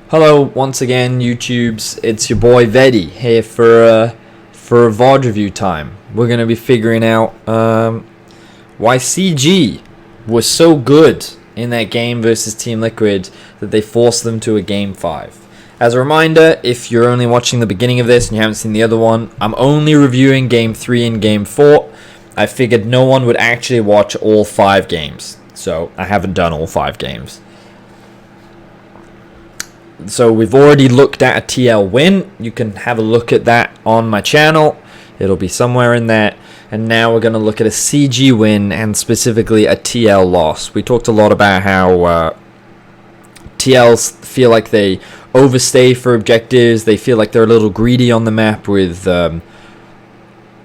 Hello, once again, YouTubes. It's your boy Vedi here for VOD review time. We're gonna be figuring out why CG was so good in that game versus Team Liquid that they forced them to a Game 5. As a reminder, if you're only watching the beginning of this and you haven't seen the other one, I'm only reviewing Game 3 and Game 4. I figured no one would actually watch all 5 games, so I haven't done all 5 games. So we've already looked at a TL win. You can have a look at that on my channel. It'll be somewhere in there. And now we're going to look at a CG win and specifically a TL loss. We talked a lot about how TLs feel like they overstay for objectives. They feel like they're a little greedy on the map with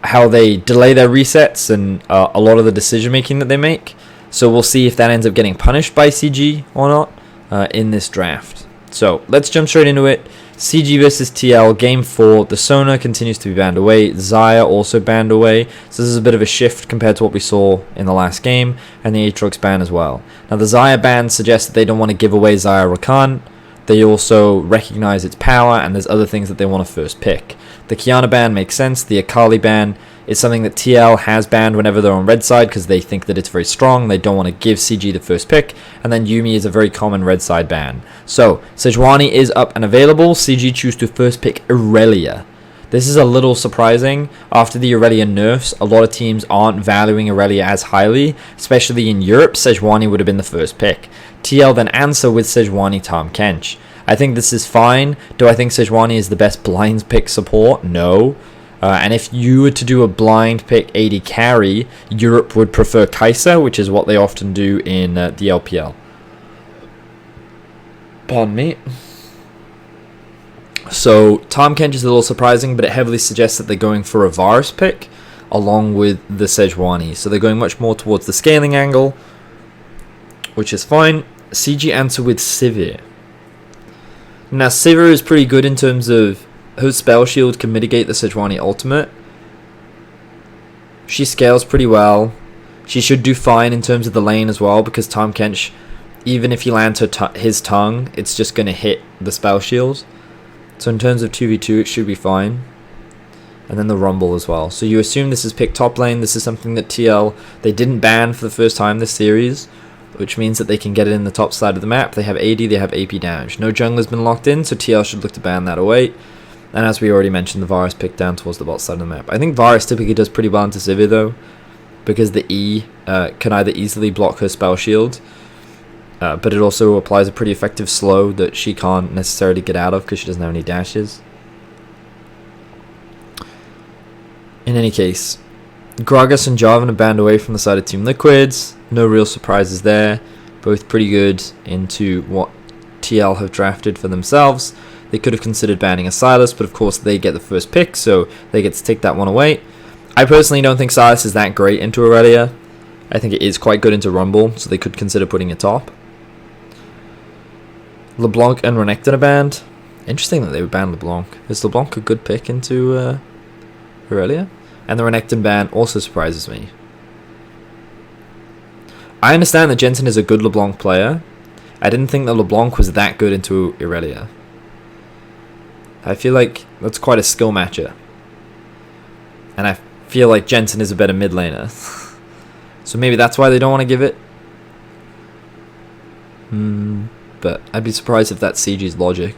how they delay their resets and a lot of the decision making that they make. So we'll see if that ends up getting punished by CG or not in this draft. So let's jump straight into it. CG versus TL, Game 4. The Sona continues to be banned away. Xayah also banned away. So this is a bit of a shift compared to what we saw in the last game. And the Aatrox ban as well. Now the Xayah ban suggests that they don't want to give away Xayah Rakan. They also recognize its power and there's other things that they want to first pick. The Kiana ban makes sense. The Akali ban is something that TL has banned whenever they're on red side because they think that it's very strong. They don't want to give CG the first pick. And then Yuumi is a very common red side ban. So Sejuani is up and available. CG choose to first pick Irelia. This is a little surprising. After the Irelia nerfs, a lot of teams aren't valuing Irelia as highly, especially in Europe. Sejuani would have been the first pick. TL then answer with Sejuani Tahm Kench. I think this is fine. Do I think Sejuani is the best blind pick support? No. And if you were to do a blind pick AD carry, Europe would prefer Kai'Sa, which is what they often do in the LPL. Pardon me. So Tahm Kench is a little surprising, but it heavily suggests that they're going for a Varus pick along with the Sejuani. So they're going much more towards the scaling angle, which is fine. CG answer with Sivir. Now Sivir is pretty good in terms of her spell shield can mitigate the Sejuani ultimate. She scales pretty well. She should do fine in terms of the lane as well because Tahm Kench, even if he lands his tongue, it's just going to hit the spell shield. So in terms of 2v2, it should be fine. And then the Rumble as well. So you assume this is picked top lane. This is something that TL, they didn't ban for the first time this series, which means that they can get it in the top side of the map. They have AD, they have AP damage. No jungler's been locked in, so TL should look to ban that away. And as we already mentioned, the Varus pick down towards the bot side of the map. I think Varus typically does pretty well into Sivir though, because the E can either easily block her spell shield, but it also applies a pretty effective slow that she can't necessarily get out of because she doesn't have any dashes. In any case, Gragas and Jarvan are banned away from the side of Team Liquids. No real surprises there. Both pretty good into what TL have drafted for themselves. They could have considered banning a Sylas, but of course they get the first pick, so they get to take that one away. I personally don't think Sylas is that great into Aurelia. I think it is quite good into Rumble, so they could consider putting it top. LeBlanc and Renekton are banned. Interesting that they would ban LeBlanc. Is LeBlanc a good pick into Aurelia? And the Renekton ban also surprises me. I understand that Jensen is a good LeBlanc player. I didn't think that LeBlanc was that good into Aurelia. I feel like that's quite a skill matcher. And I feel like Jensen is a better mid laner. So maybe that's why they don't want to give it. But I'd be surprised if that's CG's logic.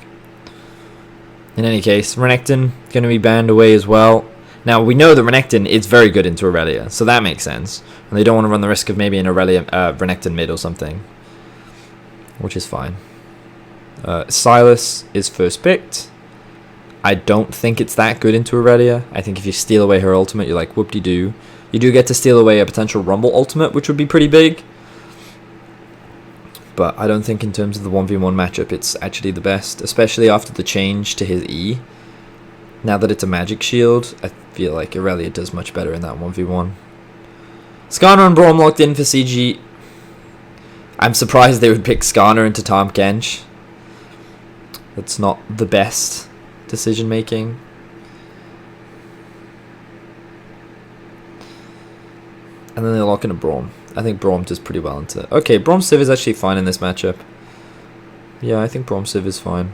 In any case, Renekton going to be banned away as well. Now, we know that Renekton is very good into Aurelia, so that makes sense. And they don't want to run the risk of maybe an Aurelia Renekton mid or something, which is fine. Sylas is first picked. I don't think it's that good into Aurelia. I think if you steal away her ultimate, you're like, whoop-de-doo. You do get to steal away a potential Rumble ultimate, which would be pretty big. But I don't think in terms of the 1v1 matchup, it's actually the best, especially after the change to his E. Now that it's a magic shield, I feel like Aurelia does much better in that 1v1. Skarner and Braum locked in for CG. I'm surprised they would pick Skarner into Tahm Kench. That's not the best decision making. And then they lock into Braum. I think Braum does pretty well into... Okay, Braum Civ is actually fine in this matchup. Yeah, I think Braum Civ is fine.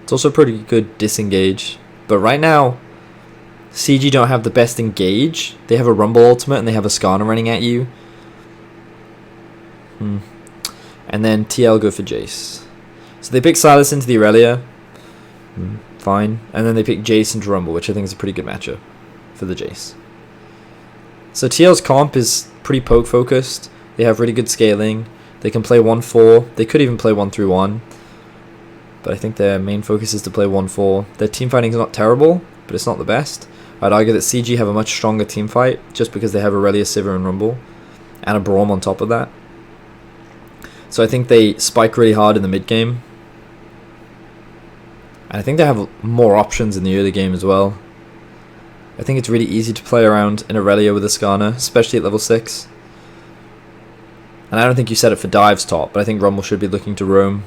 It's also pretty good disengage. But right now, CG don't have the best engage. They have a Rumble ultimate and they have a Skarner running at you. And then TL go for Jace. So they pick Sylas into the Aurelia. Fine. And then they pick Jace into Rumble, which I think is a pretty good matchup for the Jace. So TL's comp is pretty poke focused. They have really good scaling. They can play 1-4. They could even play 1-3-1. But I think their main focus is to play 1-4. Their team fighting is not terrible, but it's not the best. I'd argue that CG have a much stronger team fight just because they have Aurelia, Sivir, and Rumble. And a Braum on top of that. So I think they spike really hard in the mid game. And I think they have more options in the early game as well. I think it's really easy to play around in Aurelia with a Skarner, especially at level 6. And I don't think you set it for dives top, but I think Rumble should be looking to roam.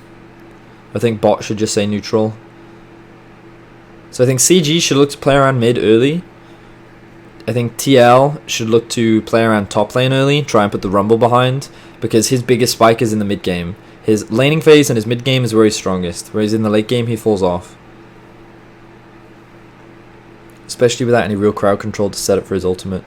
I think bot should just say neutral. So I think CG should look to play around mid early. I think TL should look to play around top lane early, try and put the Rumble behind, because his biggest spike is in the mid game. His laning phase and his mid game is where he's strongest, whereas in the late game he falls off. Especially without any real crowd control to set up for his ultimate.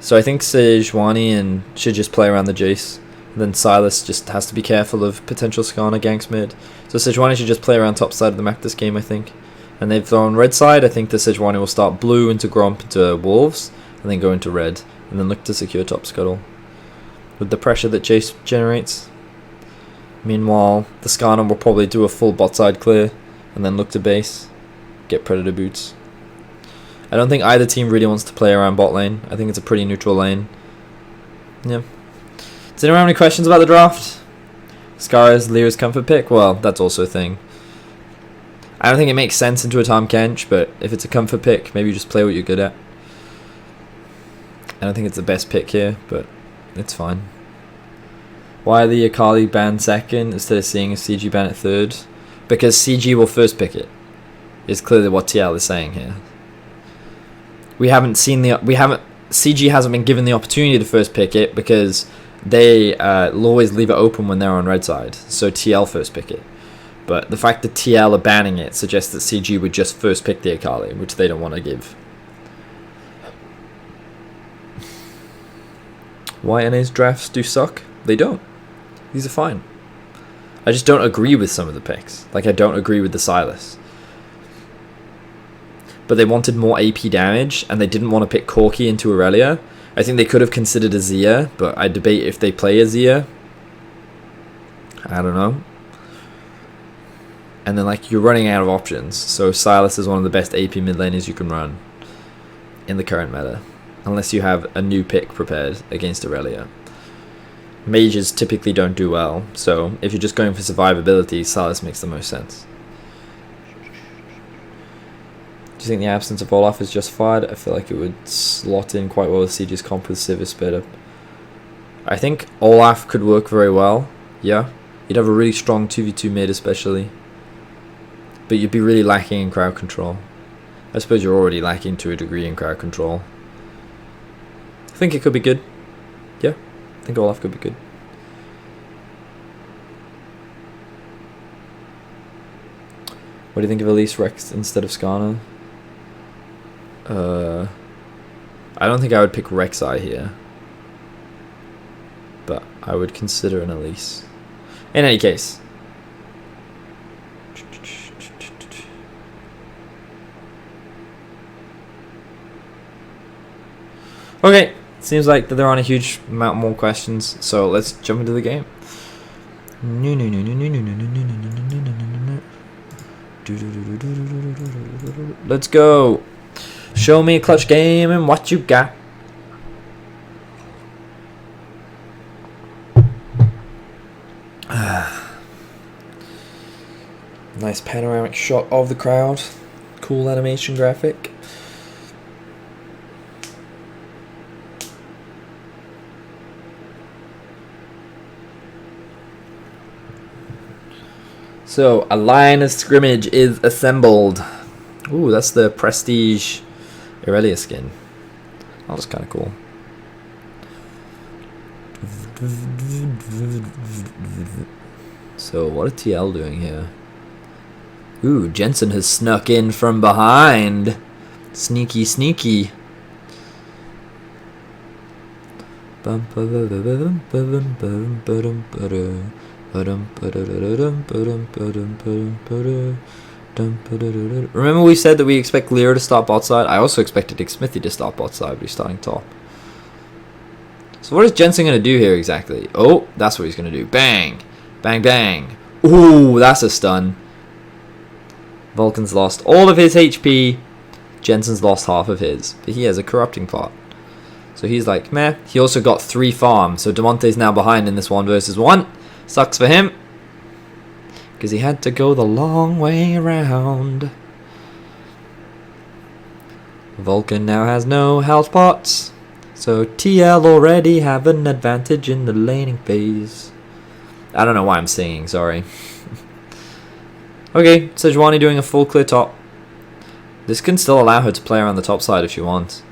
So I think Sejuani should just play around the Jace. And then Sylas just has to be careful of potential Skarner ganks mid. So Sejuani should just play around top side of the map this game, I think. And they've thrown red side. I think the Sejuani will start blue into Gromp into Wolves. And then go into red. And then look to secure top scuttle. With the pressure that Jace generates. Meanwhile, the Skarner will probably do a full bot side clear. And then look to base. Get Predator boots. I don't think either team really wants to play around bot lane. I think it's a pretty neutral lane. Yeah. Does anyone have any questions about the draft? Scar's Lyra's comfort pick? Well, that's also a thing. I don't think it makes sense into a Tahm Kench, but if it's a comfort pick, maybe you just play what you're good at. I don't think it's the best pick here, but it's fine. Why are the Akali banned second instead of seeing a CG ban at third? Because CG will first pick it. Is clearly what TL is saying here. CG hasn't been given the opportunity to first pick it because they will always leave it open when they're on red side. So TL first pick it. But the fact that TL are banning it suggests that CG would just first pick the Akali, which they don't want to give. Why NA's drafts do suck? They don't. These are fine. I just don't agree with some of the picks. Like I don't agree with the Sylas. But they wanted more AP damage, and they didn't want to pick Corki into Aurelia. I think they could have considered Azir, but I debate if they play Azir. I don't know. And then, like, you're running out of options. So Sylas is one of the best AP mid laners you can run in the current meta. Unless you have a new pick prepared against Aurelia. Mages typically don't do well, so if you're just going for survivability, Sylas makes the most sense. Do you think the absence of Olaf is justified? I feel like it would slot in quite well with CG's comp with Sivir sped up. I think Olaf could work very well. Yeah. You'd have a really strong 2v2 mid especially. But you'd be really lacking in crowd control. I suppose you're already lacking to a degree in crowd control. I think it could be good. Yeah. I think Olaf could be good. What do you think of Elise Rex instead of Skarner? I don't think I would pick Rek'Sai here. But I would consider an Elise. In any case. Okay, seems like there aren't a huge amount more questions, so let's jump into the game. Let's go. Show me a clutch game and what you got. Nice panoramic shot of the crowd. Cool animation graphic. So, a line of scrimmage is assembled. Ooh, that's the Prestige Aurelia skin. That looks kind of cool. So, what is TL doing here? Ooh, Jensen has snuck in from behind. Sneaky, sneaky. Remember we said that we expect Lyra to start bot side? I also expected Smithy to start bot side, but he's starting top. So what is Jensen going to do here exactly? Oh, that's what he's going to do. Bang. Bang, bang. Ooh, that's a stun. Vulcan's lost all of his HP. Jensen's lost half of his. But he has a corrupting pot. So he's like, meh. He also got 3 farms. So Demonte's now behind in this 1 versus 1. Sucks for him. Because he had to go the long way around. Vulcan now has no health pots. So TL already have an advantage in the laning phase. I don't know why I'm singing, sorry. Okay, Sejuani doing a full clear top. This can still allow her to play around the top side if she wants.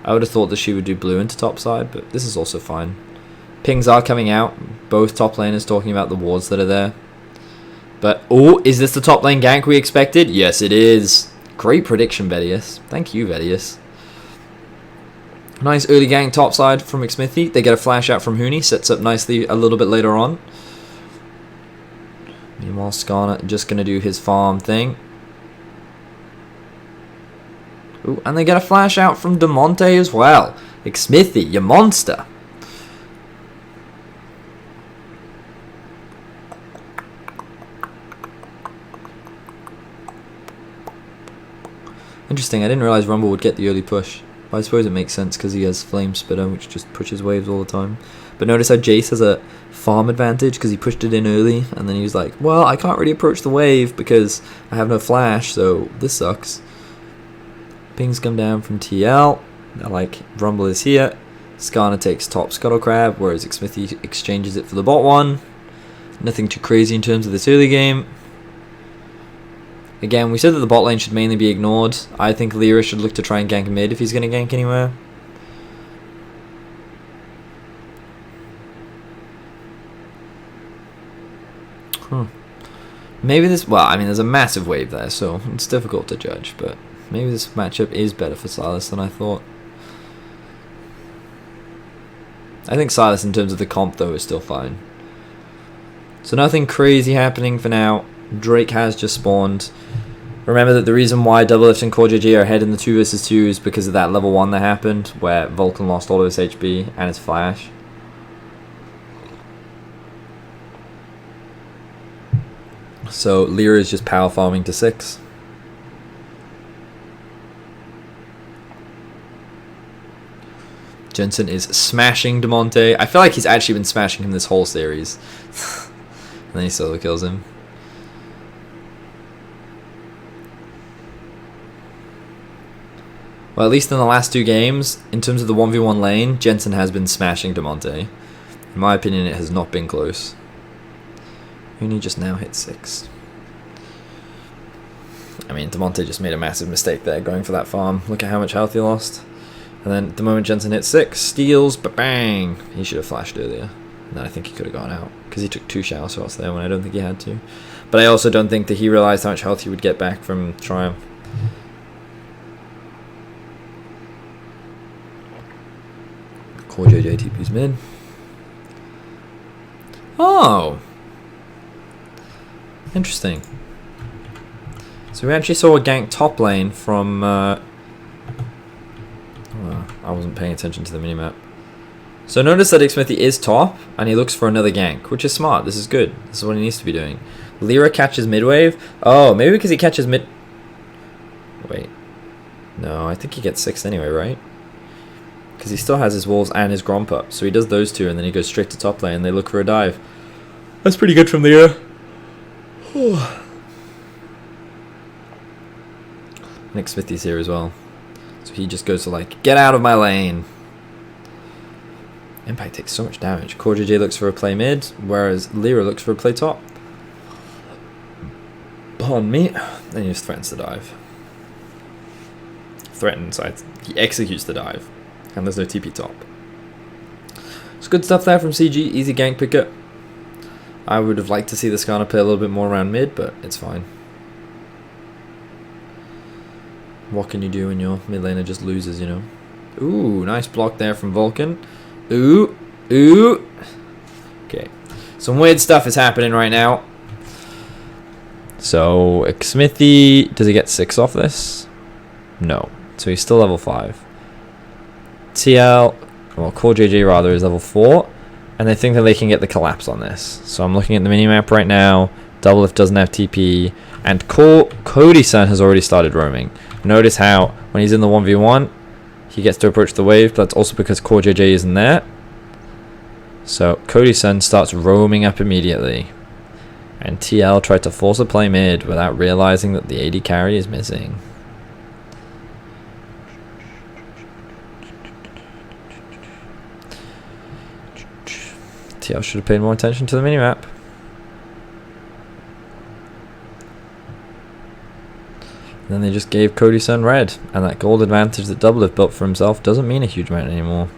I would have thought that she would do blue into top side, but this is also fine. Pings are coming out. Both top laners talking about the wards that are there. But, oh, is this the top lane gank we expected? Yes, it is. Great prediction, Vedius. Thank you, Vedius. Nice early gank top side from McSmithy. They get a flash out from Huni. Sets up nicely a little bit later on. Meanwhile, Skarner just going to do his farm thing. Ooh, and they get a flash out from Demonte as well. McSmithy, you monster. Interesting, I didn't realize Rumble would get the early push. But I suppose it makes sense because he has Flame Spitter, which just pushes waves all the time. But notice how Jace has a farm advantage because he pushed it in early. And then he was like, well, I can't really approach the wave because I have no flash, so this sucks. Pings come down from TL. They're like, Rumble is here. Skarner takes top Scuttle Crab, whereas Smithy exchanges it for the bot one. Nothing too crazy in terms of this early game. Again, we said that the bot lane should mainly be ignored. I think Lyra should look to try and gank mid if he's going to gank anywhere. Maybe this... Well, I mean, there's a massive wave there, so it's difficult to judge. But maybe this matchup is better for Sylas than I thought. I think Sylas, in terms of the comp, though, is still fine. So nothing crazy happening for now. Drake has just spawned. Remember that the reason why Doublelift and CoreJJ are ahead in the 2 versus 2 is because of that level 1 that happened, where Vulcan lost all of his HP and his flash. So Lyra is just power farming to 6. Jensen is smashing Demonte. I feel like he's actually been smashing him this whole series. And then he solo kills him. Well, at least in the last 2 games, in terms of the 1v1 lane, Jensen has been smashing Demonte. In my opinion, it has not been close. Uni just now hit 6. I mean, Demonte just made a massive mistake there going for that farm. Look at how much health he lost. And then the moment Jensen hit 6, steals, bang! He should have flashed earlier. And then I think he could have gone out. Because he took 2 shower shots there when I don't think he had to. But I also don't think that he realized how much health he would get back from Triumph. CoreJJ TP's mid. Oh! Interesting. So we actually saw a gank top lane from... I wasn't paying attention to the minimap. So notice that Smithy is top, and he looks for another gank, which is smart. This is good. This is what he needs to be doing. Lyra catches mid wave. Oh, maybe because he catches mid... Wait. No, I think he gets 6th anyway, right? Because he still has his walls and his Gromp up. So he does those 2, and then he goes straight to top lane, and they look for a dive. That's pretty good from Lyra. Nick Smithy's here as well. So he just goes to like, get out of my lane. Impact takes so much damage. CoreJJ looks for a play mid, whereas Lyra looks for a play top. Pardon me. Then he just threatens the dive. Threatens, he executes the dive. And there's no TP top. It's good stuff there from CG. Easy gank pickup. I would have liked to see the Skarner play a little bit more around mid, but it's fine. What can you do when your mid laner just loses, you know? Ooh, nice block there from Vulcan. Ooh, ooh. Okay, some weird stuff is happening right now. So, Smithy, does he get 6 off this? No. So he's still level 5. TL, well, Core JJ rather, is level 4. And they think that they can get the collapse on this. So I'm looking at the minimap right now. Doublelift doesn't have TP. And Cody-san has already started roaming. Notice how when he's in the 1v1, he gets to approach the wave. But that's also because Core JJ isn't there. So Cody-san starts roaming up immediately. And TL tried to force a play mid without realizing that the AD carry is missing. TL should have paid more attention to the minimap. Then they just gave Cody-san red. And that gold advantage that Doublelift built for himself doesn't mean a huge amount anymore.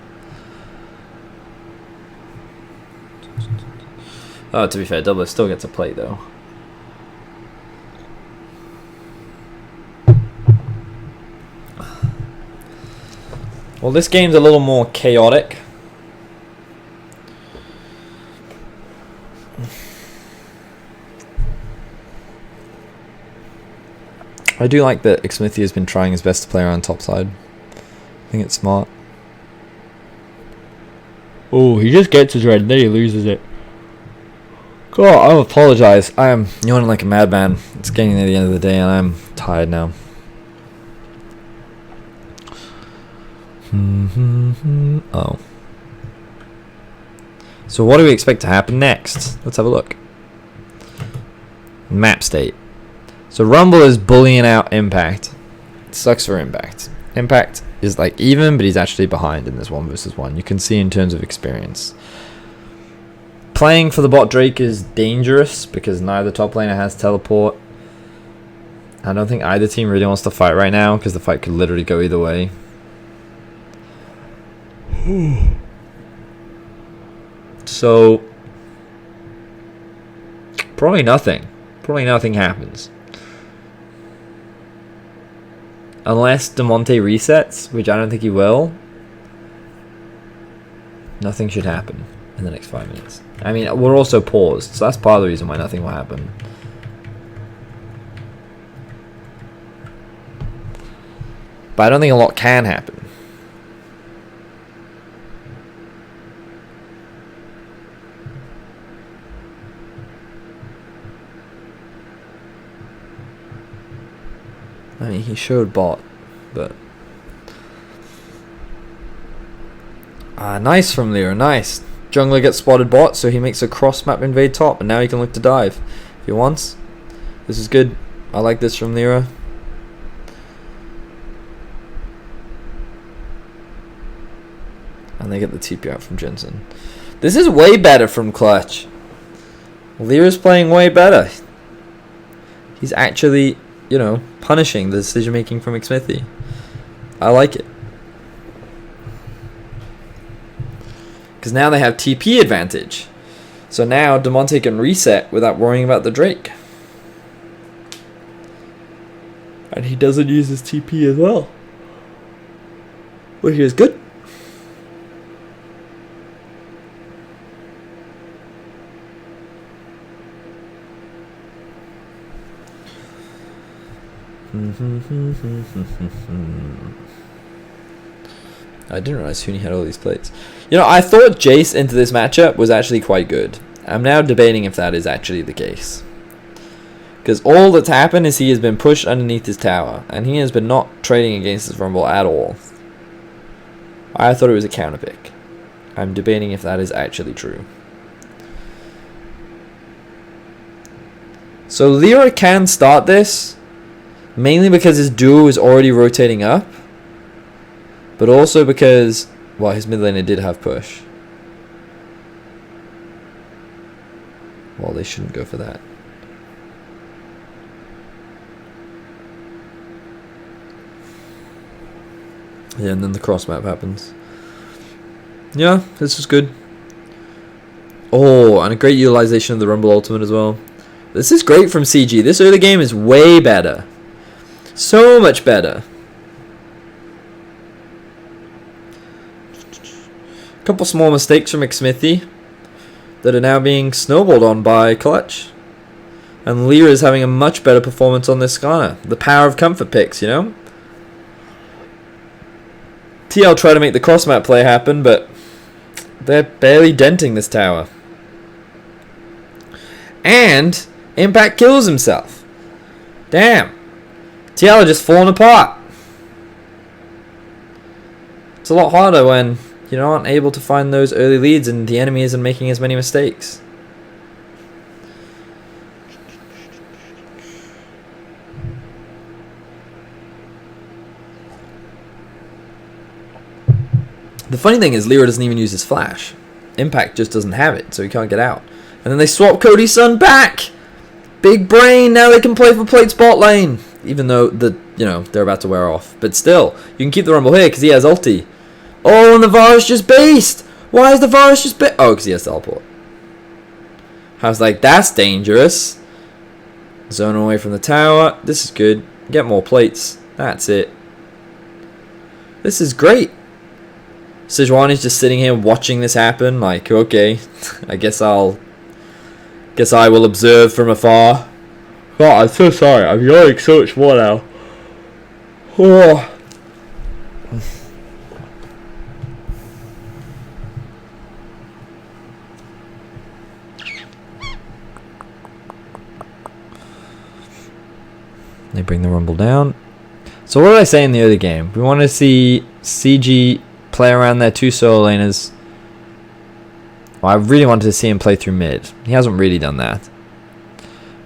Oh, to be fair, Doublelift still gets a plate though. Well, this game's a little more chaotic. I do like that Smithy has been trying his best to play around top side. I think it's smart. Oh, he just gets his red and then he loses it. God, I apologize. I am yawning like a madman. It's getting near the end of the day and I'm tired now. Oh. So what do we expect to happen next? Let's have a look. Map state. So Rumble is bullying out Impact. It sucks for Impact. Impact is like even, but he's actually behind in this 1 versus 1. You can see in terms of experience. Playing for the bot Drake is dangerous because neither top laner has teleport. I don't think either team really wants to fight right now because the fight could literally go either way. So probably nothing. Probably nothing happens. Unless DeMonte resets, which I don't think he will. Nothing should happen in the next 5 minutes. I mean, we're also paused, so that's part of the reason why nothing will happen. But I don't think a lot can happen. I mean, he showed bot, but... nice from Lyra, nice. Jungler gets spotted bot, so he makes a cross-map invade top, and now he can look to dive if he wants. This is good. I like this from Lyra. And they get the TP out from Jensen. This is way better from Clutch. Lyra's playing way better. He's actually... you know, punishing the decision making from Smithy. I like it. Because now they have TP advantage. So now DeMonte can reset without worrying about the Drake. And he doesn't use his TP as well. Which is good. I didn't realize Huni had all these plates. You know, I thought Jace into this matchup was actually quite good. I'm now debating if that is actually the case. Because all that's happened is he has been pushed underneath his tower. And he has been not trading against his Rumble at all. I thought it was a counter pick. I'm debating if that is actually true. So Lyra can start this. Mainly because his duo is already rotating up. But also because... well, his mid laner did have push. Well, they shouldn't go for that. Yeah, and then the cross map happens. Yeah, this is good. Oh, and a great utilization of the Rumble Ultimate as well. This is great from CG. This early game is way better. So much better. A couple small mistakes from McSmithy that are now being snowballed on by Clutch. And Lyra is having a much better performance on this Skarner. The power of comfort picks, you know? TL try to make the cross-map play happen, but they're barely denting this tower. And Impact kills himself. Damn. TL are just falling apart. It's a lot harder when you aren't able to find those early leads and the enemy isn't making as many mistakes. The funny thing is Lyra doesn't even use his flash. Impact just doesn't have it, so he can't get out. And then they swap Cody's son back! Big brain, now they can play for Plate's bot lane. Even though they're about to wear off. But still, you can keep the Rumble here because he has ulti. Oh, and the Varus just based! Why is the Varus just based? Oh, because he has teleport. I was like, that's dangerous. Zone away from the tower. This is good. Get more plates. That's it. This is great. Sejuani's just sitting here watching this happen. Like, okay, I guess I will observe from afar. Oh, I'm so sorry. I'm yawning so much more now. Oh. They bring the Rumble down. So what did I say in the early game? We wanted to see CG play around their two solo laners. Well, I really wanted to see him play through mid. He hasn't really done that.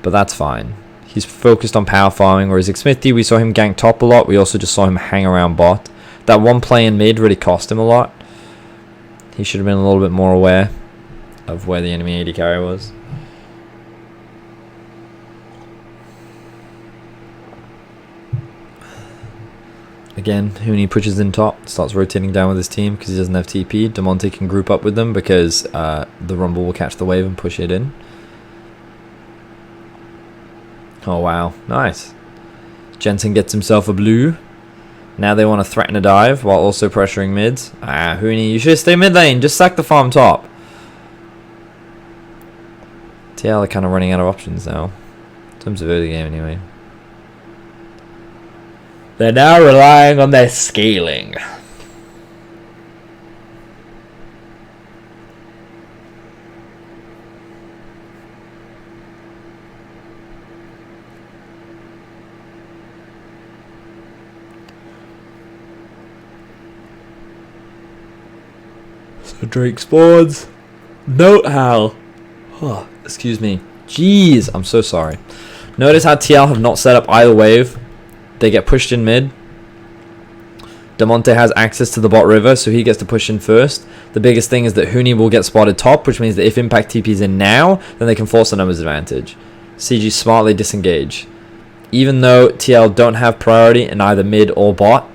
But that's fine. He's focused on power farming, whereas Xmithy, we saw him gank top a lot. We also just saw him hang around bot. That one play in mid really cost him a lot. He should have been a little bit more aware of where the enemy AD carry was. Again, Huni pushes in top, starts rotating down with his team because he doesn't have TP. Demonte can group up with them because the Rumble will catch the wave and push it in. Oh wow, nice. Jensen gets himself a blue. Now they want to threaten a dive while also pressuring mids. Ah, Huni, you should stay mid lane. Just sack the farm top. TL are kind of running out of options now. In terms of early game anyway. They're now relying on their scaling. So Drake spawns. Note how. Oh, excuse me. Jeez, I'm so sorry. Notice how TL have not set up either wave. They get pushed in mid. Demonte has access to the bot river, so he gets to push in first. The biggest thing is that Huni will get spotted top, which means that if Impact TP's in now, then they can force a numbers advantage. CG smartly disengage. Even though TL don't have priority in either mid or bot,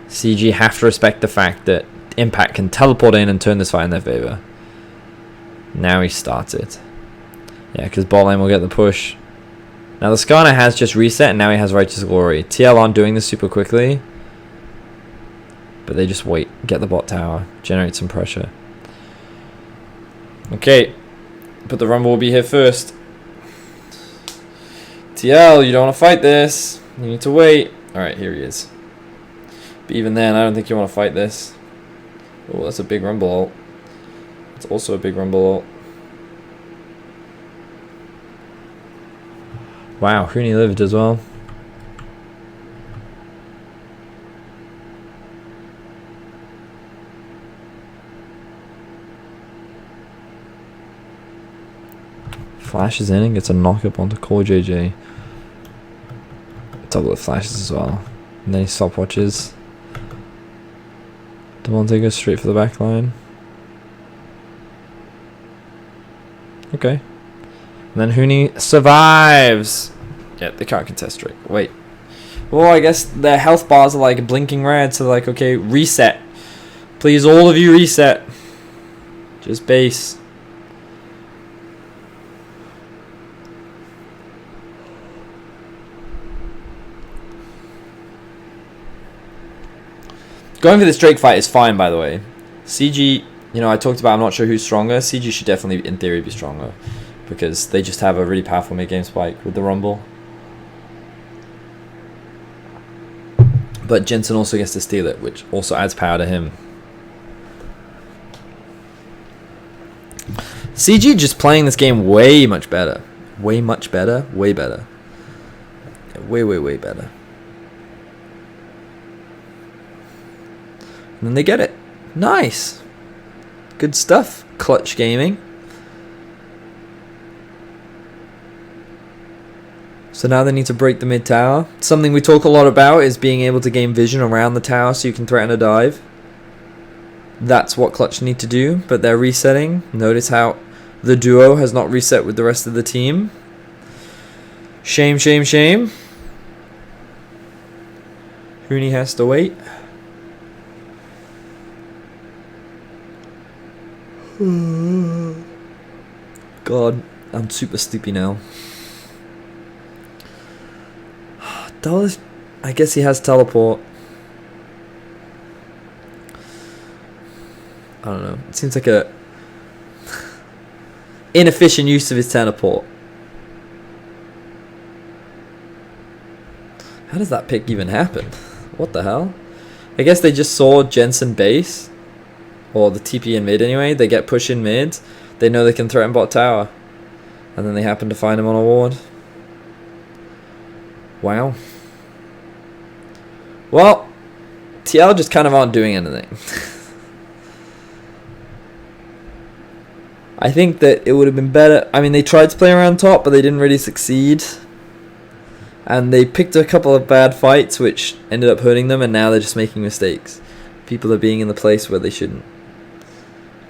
CG have to respect the fact that Impact can teleport in and turn this fight in their favor. Now he starts it. Yeah, because bot lane will get the push. Now the Skarner has just reset and now he has Righteous Glory. TL aren't doing this super quickly. But they just wait. Get the bot tower. Generate some pressure. Okay. But the Rumble will be here first. TL, you don't want to fight this. You need to wait. Alright, here he is. But even then, I don't think you want to fight this. Oh, that's a big Rumble ult. It's also a big Rumble ult. Wow, Huni lived as well. Flashes in and gets a knock up onto Core JJ. Double with flashes as well. And then he stopwatches. Demonte goes straight for the back line. Okay. And then Huni survives. Yeah, they can't contest Drake. Wait. Well, I guess their health bars are like blinking red, so like, okay, reset. Please, all of you reset. Just base. Going for this Drake fight is fine, by the way. CG, you know, I talked about I'm not sure who's stronger. CG should definitely, in theory, be stronger. Because they just have a really powerful mid-game spike with the Rumble. But Jensen also gets to steal it, which also adds power to him. CG just playing this game way much better. Way much better. Way better. Way, way, way better. And then they get it. Nice. Good stuff. Clutch gaming. So now they need to break the mid tower. Something we talk a lot about is being able to gain vision around the tower so you can threaten a dive. That's what Clutch need to do, but they're resetting. Notice how the duo has not reset with the rest of the team. Shame, shame, shame. Huni has to wait. God, I'm super sleepy now. Dallas, I guess he has teleport. I don't know. It seems like a inefficient use of his teleport. How does that pick even happen? What the hell? I guess they just saw Jensen base. Or the TP in mid anyway. They get push in mid. They know they can threaten bot tower. And then they happen to find him on a ward. Wow. Well, TL just kind of aren't doing anything. I think that it would have been better. I mean, they tried to play around top, but they didn't really succeed. And they picked a couple of bad fights, which ended up hurting them, and now they're just making mistakes. People are being in the place where they shouldn't.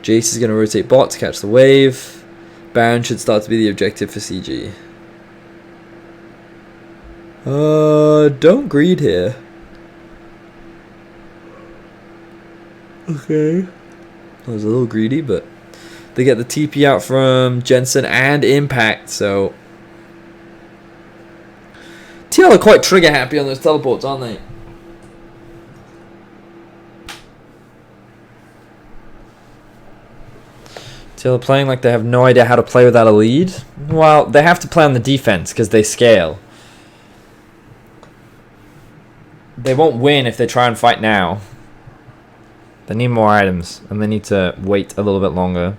Jace is going to rotate bot to catch the wave. Baron should start to be the objective for CG. Don't greed here. Okay. I was a little greedy, but they get the TP out from Jensen and Impact, so TL are quite trigger happy on those teleports, aren't they? TL are playing like they have no idea how to play without a lead. Well, they have to play on the defense because they scale. They won't win if they try and fight now. They need more items, and they need to wait a little bit longer.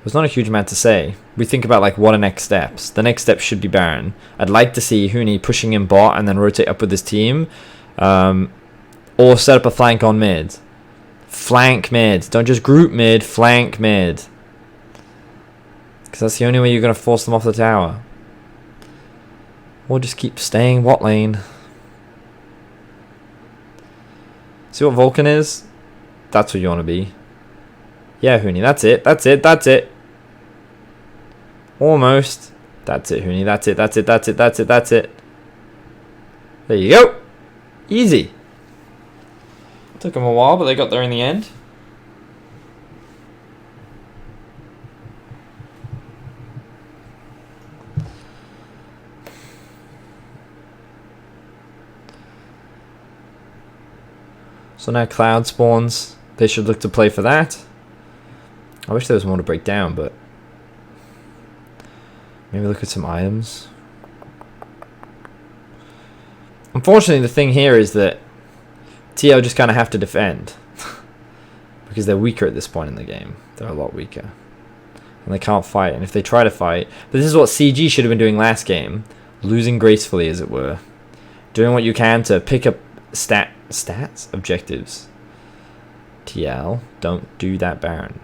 There's not a huge amount to say. We think about like what are next steps. The next step should be Baron. I'd like to see Huni pushing in bot and then rotate up with his team. Or set up a flank on mid. Flank mid. Don't just group mid, flank mid. Because that's the only way you're going to force them off the tower. Or just keep staying what lane. See what Vulcan is? That's what you want to be. Yeah, Huni, that's it. That's it. That's it. Almost. That's it, Huni. That's it. That's it. That's it. That's it. That's it. There you go. Easy. Took them a while, but they got there in the end. So now Cloud spawns. They should look to play for that. I wish there was more to break down, but maybe look at some items. Unfortunately, the thing here is that TL just kind of have to defend because they're weaker at this point in the game. They're a lot weaker. And they can't fight. And if they try to fight... But this is what CG should have been doing last game. Losing gracefully, as it were. Doing what you can to pick up stats? Objectives. TL, don't do that, Baron.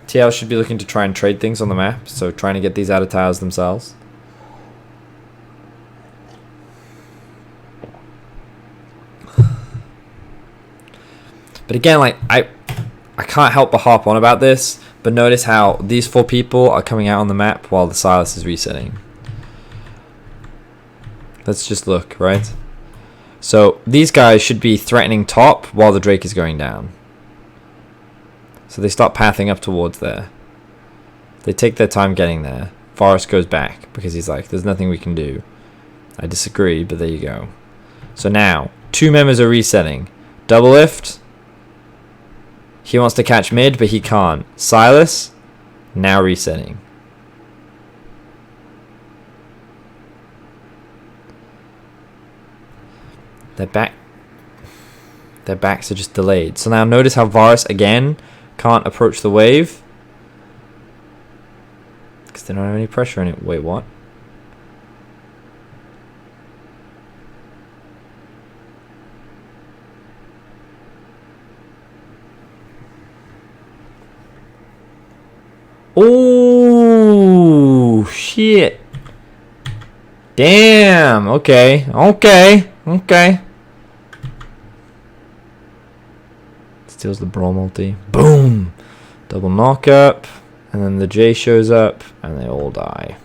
TL should be looking to try and trade things on the map, so trying to get these out of towers themselves. But again, like I can't help but harp on about this, but notice how these 4 people are coming out on the map while the Silas is resetting. Let's just look, right? So these guys should be threatening top while the Drake is going down. So they start pathing up towards there. They take their time getting there. Forrest goes back because he's like, there's nothing we can do. I disagree, but there you go. So now, 2 members are resetting. Double lift. He wants to catch mid, but he can't. Silas, now resetting. Their backs are just delayed. So now notice how Varus again can't approach the wave. Because they don't have any pressure in it. Wait, what? Oh, shit. Damn. Okay. Steals the Brawl multi. Boom. Double knock up. And then the J shows up. And they all die.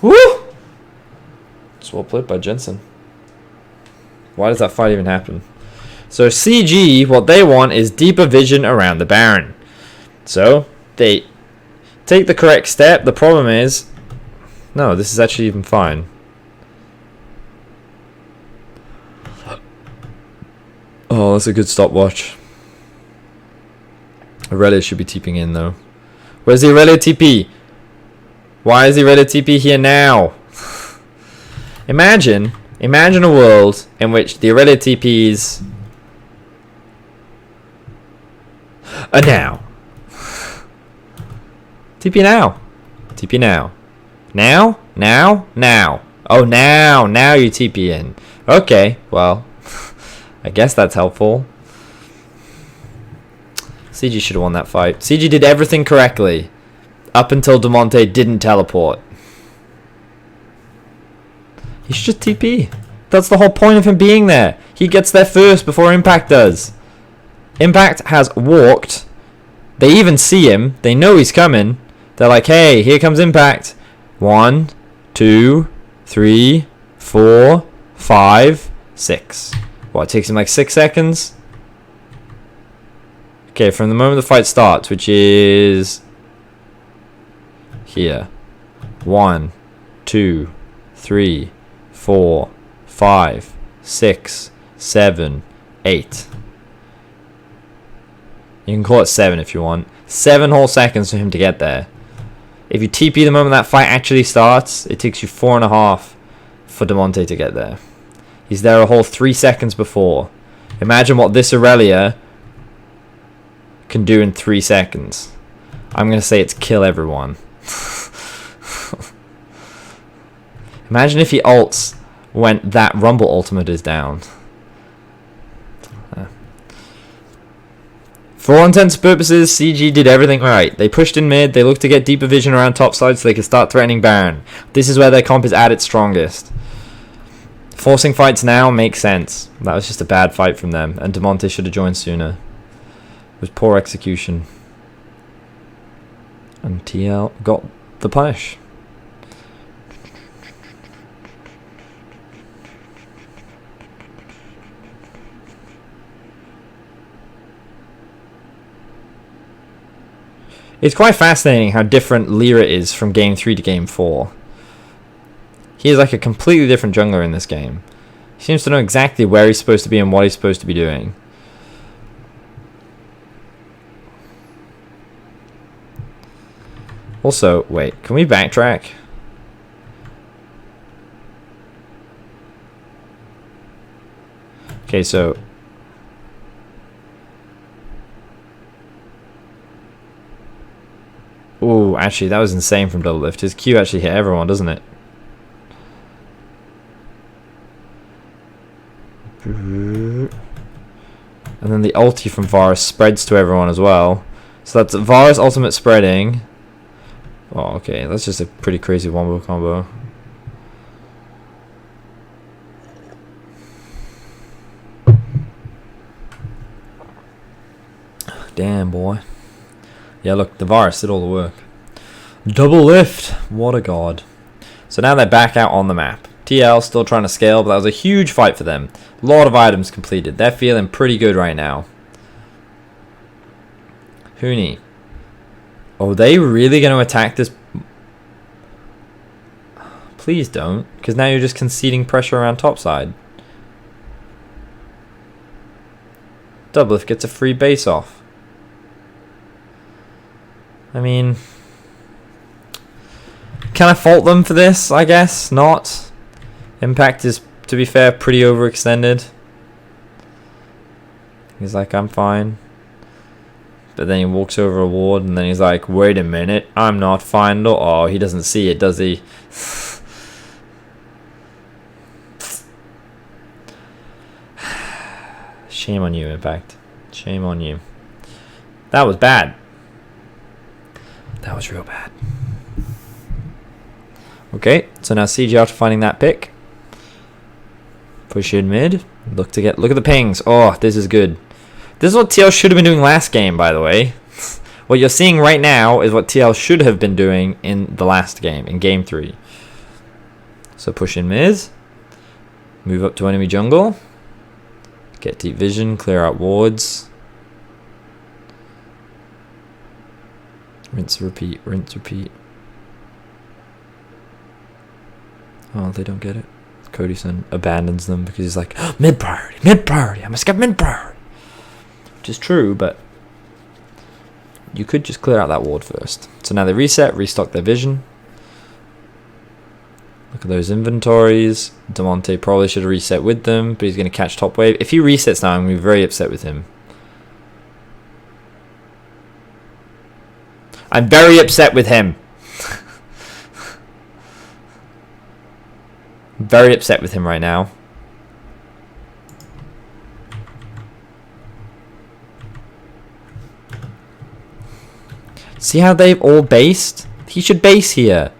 Woo! It's well played by Jensen. Why does that fight even happen? So CG, what they want is deeper vision around the Baron. So they take the correct step. The problem is, no, this is actually even fine. Oh, that's a good stopwatch. Aurelia should be TPing in though. Where's the Aurelia TP? Why is the Aurelia TP here now? Imagine a world in which the Aurelia TPs are now. TP now. TP now. Now? Oh, now you TP in. Okay, well, I guess that's helpful. CG should have won that fight. CG did everything correctly up until Demonte didn't teleport. He should just TP. That's the whole point of him being there. He gets there first before Impact does. Impact has walked. They even see him. They know he's coming. They're like, hey, here comes Impact. 1, 2, 3, 4, 5, 6. What, it takes him like 6 seconds? Okay, from the moment the fight starts, which is here. 1, 2, 3, 4, 5, 6, 7, 8. You can call it 7 if you want. 7 whole seconds for him to get there. If you TP the moment that fight actually starts, it takes you 4.5 for Demonte to get there. He's there a whole 3 seconds before. Imagine what this Aurelia can do in 3 seconds. I'm going to say it's kill everyone. Imagine if he ults when that Rumble ultimate is down. For all intents and purposes, CG did everything right. They pushed in mid, they looked to get deeper vision around top side so they could start threatening Baron. This is where their comp is at its strongest. Forcing fights now makes sense. That was just a bad fight from them, and Demonte should have joined sooner. It was poor execution. And TL got the punish. It's quite fascinating how different Lyra is from Game 3 to Game 4. He is like a completely different jungler in this game. He seems to know exactly where he's supposed to be and what he's supposed to be doing. Also, wait, can we backtrack? Okay, so ooh, actually, that was insane from double lift. His Q actually hit everyone, doesn't it? And then the ulti from Varus spreads to everyone as well. So that's Varus ultimate spreading. Oh, okay, that's just a pretty crazy wombo combo. Damn, boy. Yeah, look, the Varus did all the work. Double lift. What a god. So now they're back out on the map. TL still trying to scale, but that was a huge fight for them. A lot of items completed. They're feeling pretty good right now. Huni. Oh, they really going to attack this? Please don't, because now you're just conceding pressure around topside. Doublelift gets a free base off. I mean, can I fault them for this? I guess not. Impact is, to be fair, pretty overextended. He's like, I'm fine. But then he walks over a ward and then he's like, wait a minute, I'm not fine. Oh, he doesn't see it, does he? Shame on you, Impact. Shame on you. That was bad. That was real bad. Okay, so now CG after finding that pick. Push in mid. Look at the pings. Oh, this is good. This is what TL should have been doing last game, by the way. What you're seeing right now is what TL should have been doing in the last game, in game 3. So push in mid. Move up to enemy jungle. Get deep vision, clear out wards. Rinse, repeat, rinse, repeat. Oh, they don't get it. Codyson abandons them because he's like, oh, mid priority, I must get mid priority. Which is true, but you could just clear out that ward first. So now they reset, restock their vision. Look at those inventories. Demonte probably should have reset with them, but he's going to catch top wave. If he resets now, I'm going to be very upset with him. I'm very upset with him. I'm very upset with him right now. See how they've all based? He should base here.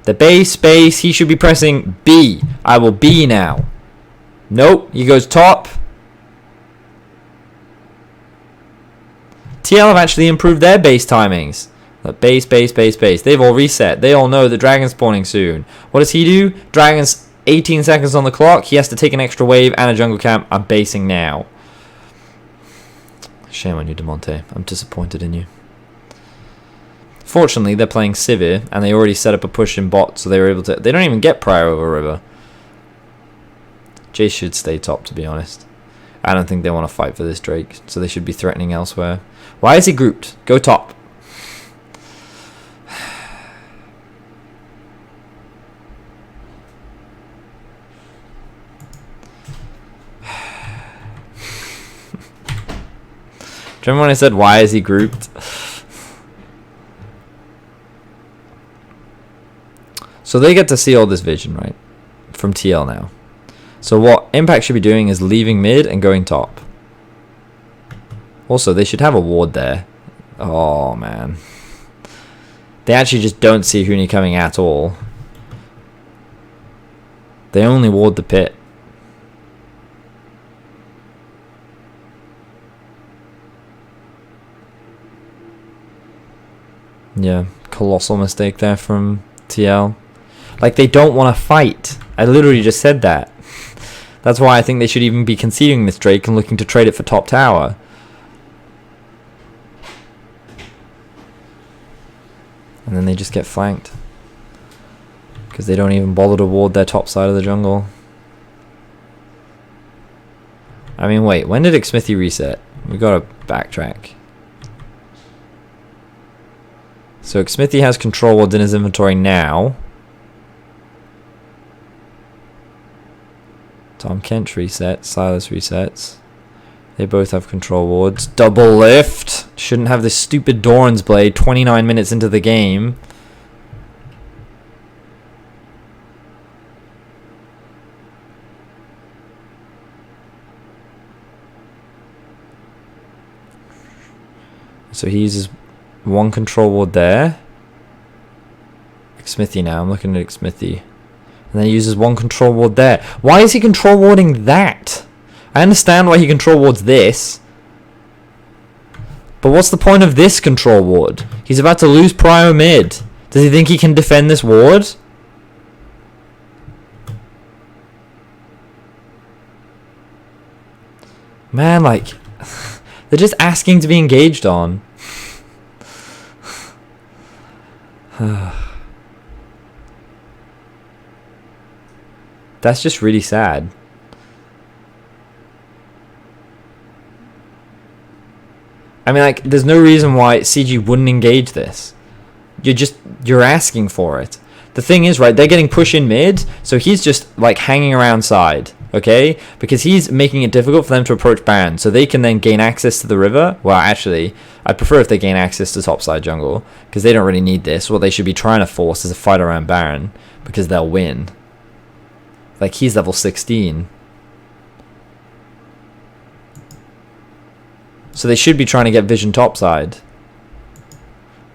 The base, he should be pressing B. I will B now. Nope, he goes top. TL have actually improved their base timings. Base. They've all reset. They all know the dragon's spawning soon. What does he do? Dragon's 18 seconds on the clock. He has to take an extra wave and a jungle camp. I'm basing now. Shame on you, Demonte. I'm disappointed in you. Fortunately, they're playing Sivir, and they already set up a push in bot, so they were able to... They don't even get prior over river. Jace should stay top, to be honest. I don't think they want to fight for this Drake, so they should be threatening elsewhere. Why is he grouped? Go top. Do you remember when I said, why is he grouped? So they get to see all this vision, right? From TL now. So what Impact should be doing is leaving mid and going top. Also, they should have a ward there. Oh, man. They actually just don't see Huni coming at all. They only ward the pit. Yeah, colossal mistake there from TL. Like, they don't want to fight. I literally just said that. That's why I think they should even be conceding this Drake and looking to trade it for top tower. And then they just get flanked. Because they don't even bother to ward their top side of the jungle. I mean, wait, when did Xmithy reset? We gotta backtrack. So Xmithy has control wards in his inventory now. Tom Kent resets, Silas resets. They both have control wards. Double lift! Shouldn't have this stupid Doran's Blade 29 minutes into the game. So he uses one control ward there. Xmithy now, I'm looking at Xmithy. And then he uses one control ward there. Why is he control warding that? I understand why he control wards this. But what's the point of this control ward? He's about to lose prio mid. Does he think he can defend this ward? Man, like, they're just asking to be engaged on. That's just really sad. I mean, like, there's no reason why CG wouldn't engage this. You're asking for it. The thing is, right, they're getting pushed in mid, so he's just, like, hanging around side, okay? Because he's making it difficult for them to approach Baron, so they can then gain access to the river. Well, actually, I'd prefer if they gain access to topside jungle, because they don't really need this. What they should be trying to force is a fight around Baron, because they'll win. Like, he's level 16. So they should be trying to get vision topside.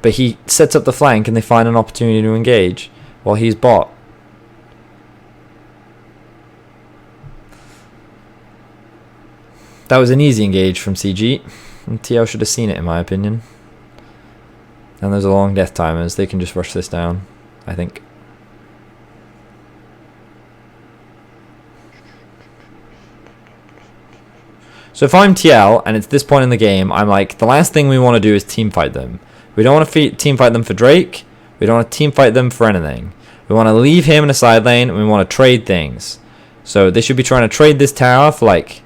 But he sets up the flank and they find an opportunity to engage while he's bot. That was an easy engage from CG. And TL should have seen it, in my opinion. And there's a long death timers. They can just rush this down, I think. So if I'm TL and it's this point in the game, I'm like, the last thing we want to do is team fight them. We don't want to team fight them for Drake. We don't want to team fight them for anything. We want to leave him in a side lane and we want to trade things. So they should be trying to trade this tower for, like,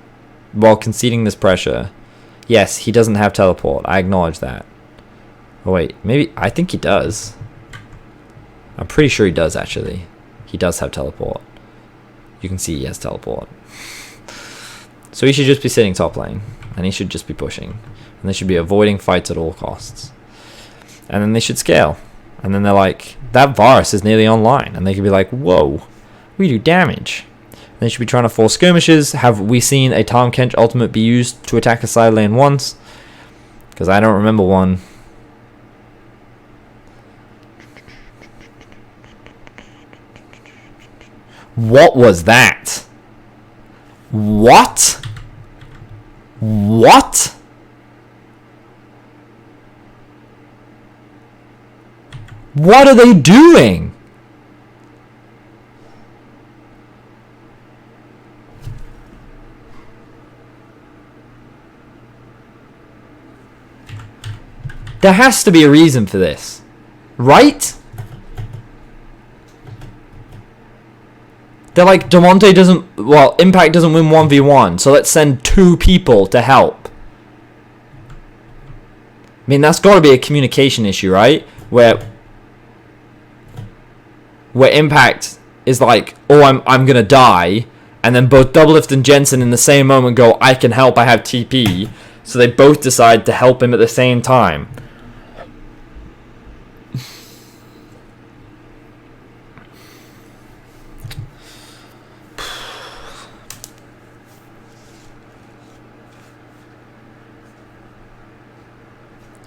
while conceding this pressure. Yes, he doesn't have teleport. I acknowledge that. Oh wait, maybe, I think he does. I'm pretty sure he does, actually. He does have teleport. You can see he has teleport. So he should just be sitting top lane. And he should just be pushing. And they should be avoiding fights at all costs. And then they should scale. And then they're like, that Varus is nearly online. And they could be like, whoa, we do damage. And they should be trying to force skirmishes. Have we seen a Tahm Kench ultimate be used to attack a side lane once? Because I don't remember one. What was that? What? What? What are they doing? There has to be a reason for this, right? They're like, Demonte doesn't, well, Impact doesn't win 1v1, so let's send 2 people to help. I mean, that's got to be a communication issue, right? Where Impact is like, oh, I'm gonna die, and then both Doublelift and Jensen in the same moment go, I can help, I have TP, so they both decide to help him at the same time.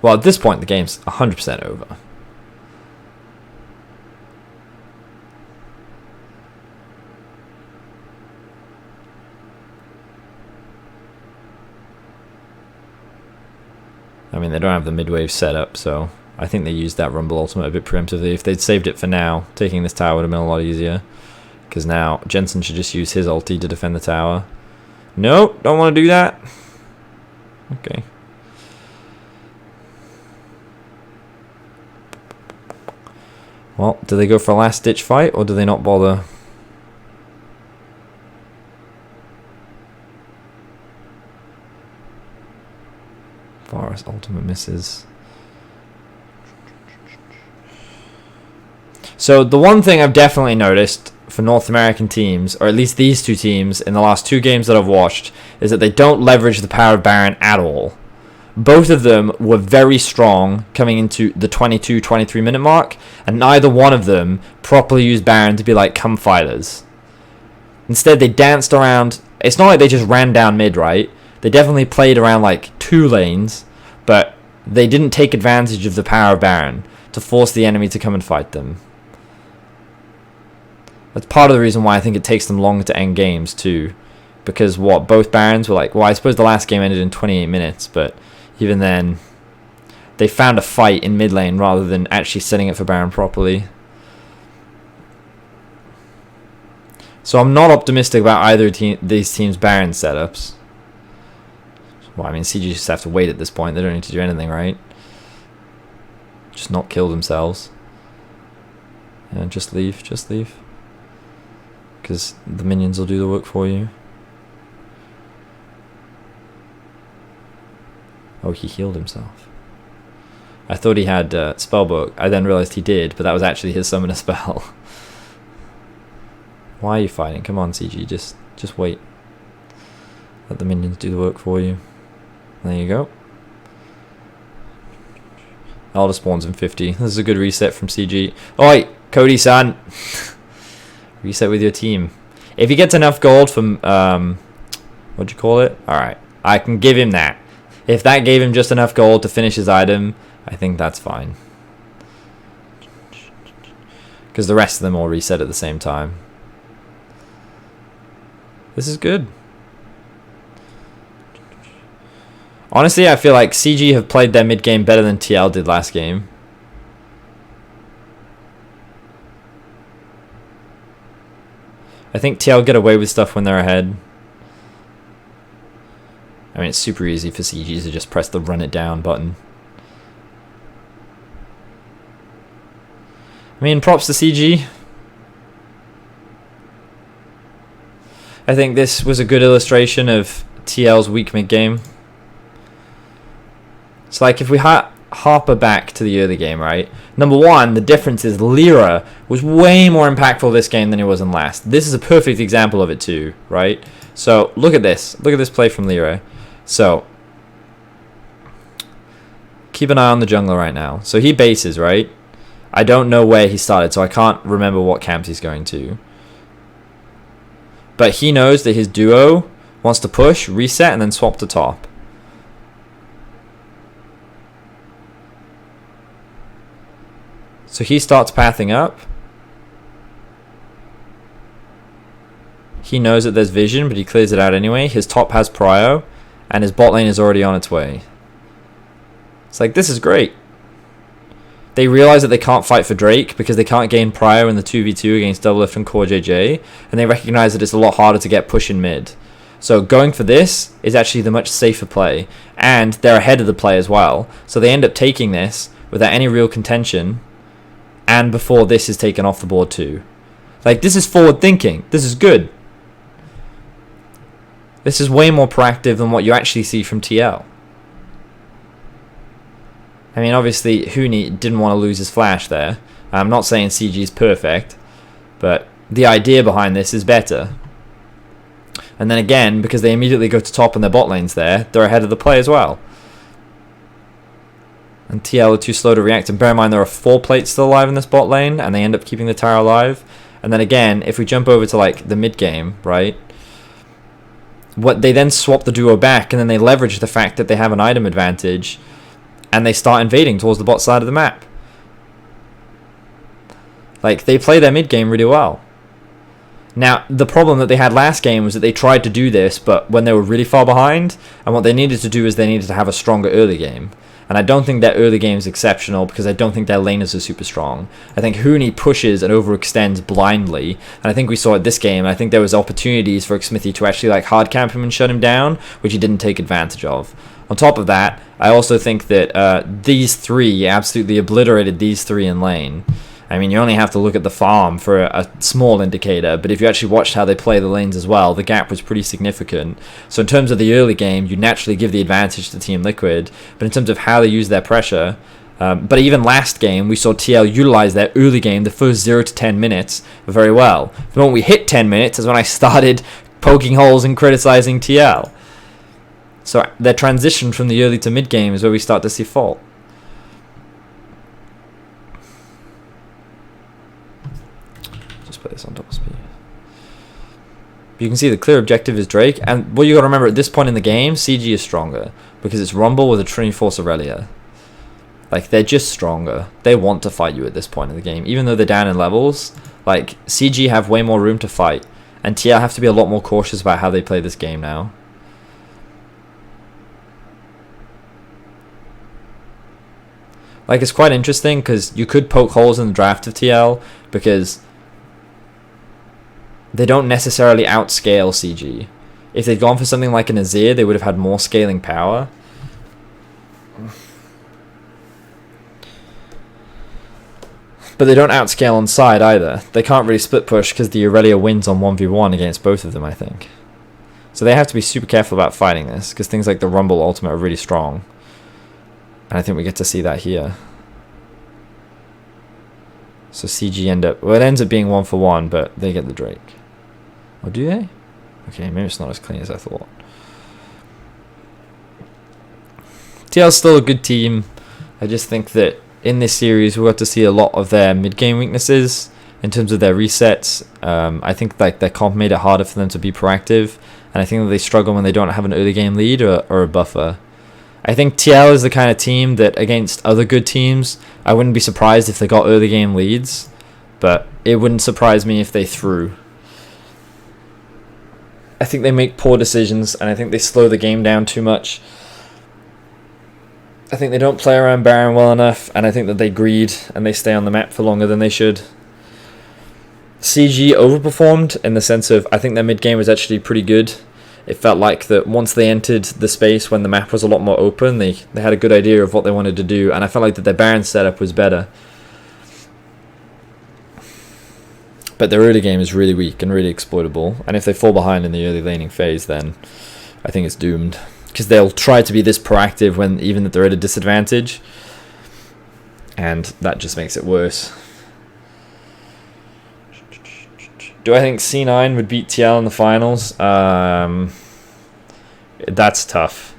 Well, at this point, the game's 100% over. I mean, they don't have the mid-wave set up, so I think they used that Rumble ultimate a bit preemptively. If they'd saved it for now, taking this tower would have been a lot easier. Because now, Jensen should just use his ulti to defend the tower. Nope, don't want to do that. Okay. Well, do they go for a last-ditch fight, or do they not bother? Varus ultimate misses. So the one thing I've definitely noticed for North American teams, or at least these 2 teams, in the last 2 games that I've watched, is that they don't leverage the power of Baron at all. Both of them were very strong coming into the 22-23 minute mark, and neither one of them properly used Baron to be like, come fight us. Instead, they danced around. It's not like they just ran down mid, right? They definitely played around like 2 lanes, but they didn't take advantage of the power of Baron to force the enemy to come and fight them. That's part of the reason why I think it takes them longer to end games too. Because both Barons were like, well, I suppose the last game ended in 28 minutes, but even then, they found a fight in mid lane rather than actually setting it for Baron properly. So I'm not optimistic about either these teams' Baron setups. Well, I mean, CG just have to wait at this point. They don't need to do anything, right? Just not kill themselves. And just leave, because the minions will do the work for you. Oh, he healed himself. I thought he had spellbook. I then realized he did, but that was actually his summoner spell. Why are you fighting? Come on, CG, just wait. Let the minions do the work for you. There you go. Elder spawns in 50. This is a good reset from CG. Oi, Cody-san. Reset with your team. If he gets enough gold from, what'd you call it? Alright, I can give him that. If that gave him just enough gold to finish his item, I think that's fine. Because the rest of them all reset at the same time. This is good. Honestly, I feel like CG have played their mid game better than TL did last game. I think TL get away with stuff when they're ahead. I mean, it's super easy for CG to just press the run it down button. I mean, props to CG. I think this was a good illustration of TL's weak mid game. It's like if we harper back to the early game, right? Number one, the difference is Lyra was way more impactful this game than it was in last. This is a perfect example of it too, right? So look at this. Look at this play from Lyra. So keep an eye on the jungler right now. So he bases, right? I don't know where he started, so I can't remember what camps he's going to. But he knows that his duo wants to push, reset, and then swap to top. So he starts pathing up. He knows that there's vision, but he clears it out anyway. His top has prio, and his bot lane is already on its way. It's like, this is great. They realize that they can't fight for Drake because they can't gain prio in the 2v2 against Doublelift and Core JJ, and they recognize that it's a lot harder to get push in mid. So going for this is actually the much safer play, and they're ahead of the play as well. So they end up taking this without any real contention, and before this is taken off the board too. Like, this is forward thinking. This is good. This is way more proactive than what you actually see from TL. I mean, obviously, Huni didn't want to lose his flash there. I'm not saying CG is perfect, but the idea behind this is better. And then again, because they immediately go to top and their bot lane's there, they're ahead of the play as well. And TL are too slow to react. And bear in mind, there are 4 plates still alive in this bot lane, and they end up keeping the tower alive. And then again, if we jump over to like the mid game, right? What they then swap the duo back, and then they leverage the fact that they have an item advantage, and they start invading towards the bot side of the map. Like, they play their mid game really well. Now, the problem that they had last game was that they tried to do this, but when they were really far behind, and what they needed to do is they needed to have a stronger early game. And I don't think their early game is exceptional because I don't think their laners are super strong. I think Huni pushes and overextends blindly, and I think we saw it this game. I think there was opportunities for Xmithie to actually like hard camp him and shut him down, which he didn't take advantage of. On top of that, I also think that these three absolutely obliterated these three in lane. I mean, you only have to look at the farm for a small indicator, but if you actually watched how they play the lanes as well, the gap was pretty significant. So in terms of the early game, you naturally give the advantage to Team Liquid, but in terms of how they use their pressure, but even last game, we saw TL utilize their early game, the first 0 to 10 minutes, very well. The moment we hit 10 minutes is when I started poking holes and criticizing TL. So their transition from the early to mid game is where we start to see fault. Put this on top of speed. You can see the clear objective is Drake, and what you got to remember at this point in the game, CG is stronger because it's Rumble with a Trinity Force Aurelia. Like, they're just stronger. They want to fight you at this point in the game, even though they're down in levels. Like, CG have way more room to fight, and TL have to be a lot more cautious about how they play this game now. Like, it's quite interesting because you could poke holes in the draft of TL because they don't necessarily outscale CG. if they'd gone for something like an Azir, they would have had more scaling power. But they don't outscale on side either. They can't really split push because the Aurelia wins on 1v1 against both of them, I think. So they have to be super careful about fighting this, because things like the Rumble ultimate are really strong. And I think we get to see that here. So CG end up... Well, it ends up being 1-for-1, but they get the Drake. Or do they? Okay, maybe it's not as clean as I thought. TL's still a good team. I just think that in this series we got to see a lot of their mid-game weaknesses in terms of their resets. I think like their comp made it harder for them to be proactive, and I think that they struggle when they don't have an early game lead or a buffer. I think TL is the kind of team that against other good teams, I wouldn't be surprised if they got early game leads, but it wouldn't surprise me if they threw. I think they make poor decisions, and I think they slow the game down too much. I think they don't play around Baron well enough, and I think that they greed and they stay on the map for longer than they should. CG overperformed in the sense of I think their mid game was actually pretty good. It felt like that once they entered the space when the map was a lot more open, they had a good idea of what they wanted to do, and I felt like that their Baron setup was better. But their early game is really weak and really exploitable, and if they fall behind in the early laning phase, then I think it's doomed. Because they'll try to be this proactive when even if they're at a disadvantage, and that just makes it worse. Do I think C9 would beat TL in the finals? That's tough.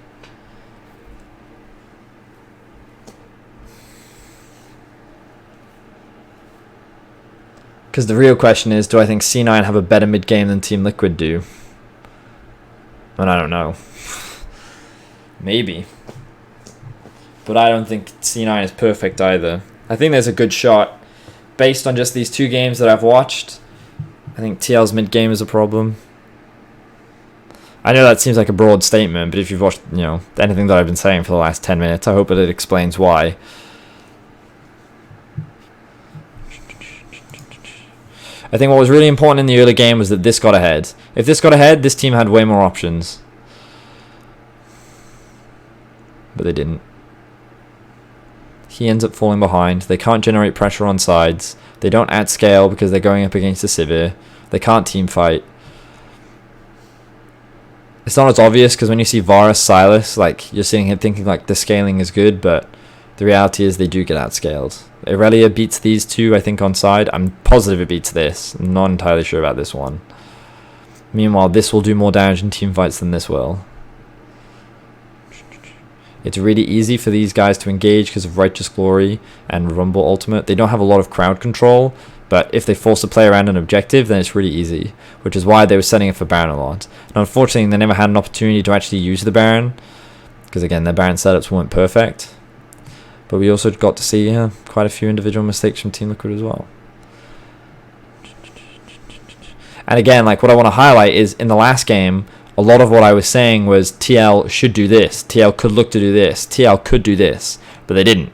Because the real question is, do I think C9 have a better mid game than Team Liquid do? And I don't know. Maybe. But I don't think C9 is perfect either. I think there's a good shot. Based on just these two games that I've watched, I think TL's mid game is a problem. I know that seems like a broad statement, but if you've watched, anything that I've been saying for the last 10 minutes, I hope that it explains why. I think what was really important in the early game was that this got ahead. If this got ahead, this team had way more options. But they didn't. He ends up falling behind. They can't generate pressure on sides. They don't outscale because they're going up against a Sivir. They can't team fight. It's not as obvious because when you see Varus, Silas, like you're sitting here thinking like the scaling is good, but the reality is they do get outscaled. Aurelia beats these two, I think, on side. I'm positive it beats this. I'm not entirely sure about this one. Meanwhile, this will do more damage in team fights than this will. It's really easy for these guys to engage because of Righteous Glory and Rumble Ultimate. They don't have a lot of crowd control, but if they force a play around an objective, then it's really easy, which is why they were setting it for Baron a lot. And unfortunately, they never had an opportunity to actually use the Baron, because again, their Baron setups weren't perfect. But we also got to see quite a few individual mistakes from Team Liquid as well. And again, like what I want to highlight is in the last game, a lot of what I was saying was TL should do this, TL could look to do this, TL could do this, but they didn't.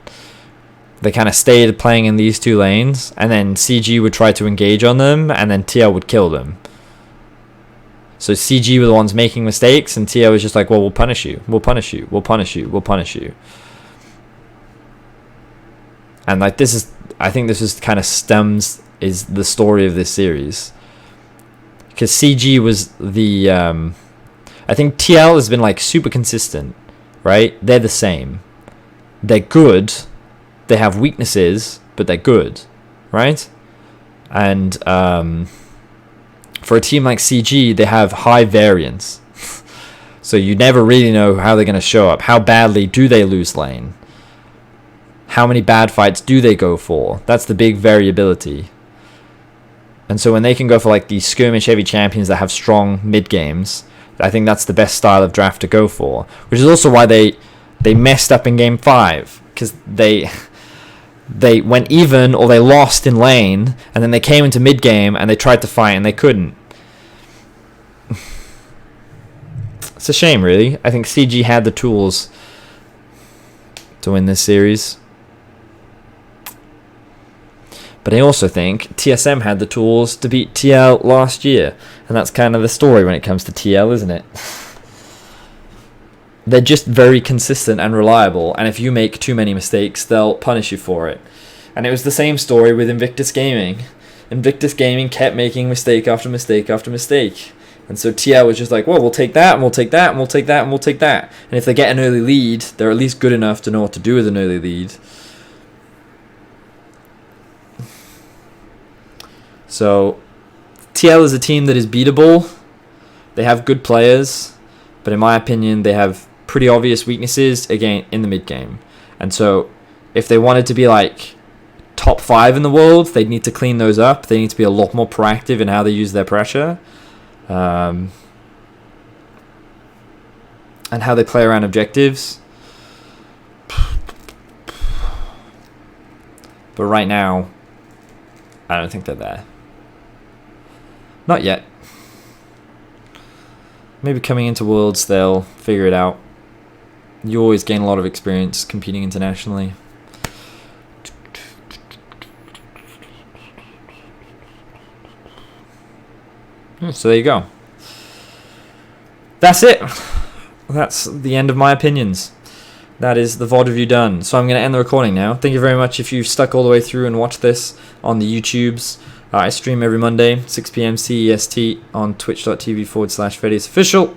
They kind of stayed playing in these two lanes, and then CG would try to engage on them, and then TL would kill them. So CG were the ones making mistakes, and TL was just like, well, we'll punish you, we'll punish you, we'll punish you, we'll punish you. And like this is, I think this is kind of is the story of this series. Because CG was the, I think TL has been like super consistent, right? They're the same. They're good. They have weaknesses, but they're good, right? And for a team like CG, they have high variance. So you never really know how they're going to show up. How badly do they lose lane? How many bad fights do they go for? That's the big variability. And so when they can go for like these skirmish heavy champions that have strong mid games, I think that's the best style of draft to go for. Which is also why they messed up in game 5, because they went even or they lost in lane, and then they came into mid game and they tried to fight and they couldn't. It's a shame, really. I think CG had the tools to win this series. But I also think TSM had the tools to beat TL last year. And that's kind of the story when it comes to TL, isn't it? They're just very consistent and reliable. And if you make too many mistakes, they'll punish you for it. And it was the same story with Invictus Gaming. Invictus Gaming kept making mistake after mistake after mistake. And so TL was just like, well, we'll take that, and we'll take that, and we'll take that, and we'll take that. And if they get an early lead, they're at least good enough to know what to do with an early lead. So TL is a team that is beatable. They have good players, but in my opinion, they have pretty obvious weaknesses, again, in the mid game. And so if they wanted to be like top 5 in the world, they'd need to clean those up. They need to be a lot more proactive in how they use their pressure. And how they play around objectives. But right now, I don't think they're there. Not yet. Maybe coming into Worlds, they'll figure it out. You always gain a lot of experience competing internationally. So there you go. That's it. That's the end of my opinions. That is the VOD review done. So I'm going to end the recording now. Thank you very much if you've stuck all the way through and watched this on the YouTubes. I stream every Monday, 6 p.m. CEST on twitch.tv/Vedius official.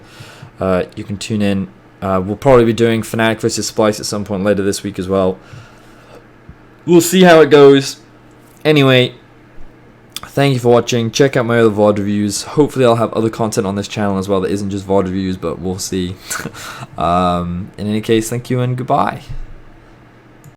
You can tune in. We'll probably be doing Fnatic vs Splice at some point later this week as well. We'll see how it goes. Anyway, thank you for watching. Check out my other VOD reviews. Hopefully I'll have other content on this channel as well that isn't just VOD reviews, but we'll see. In any case, thank you and goodbye.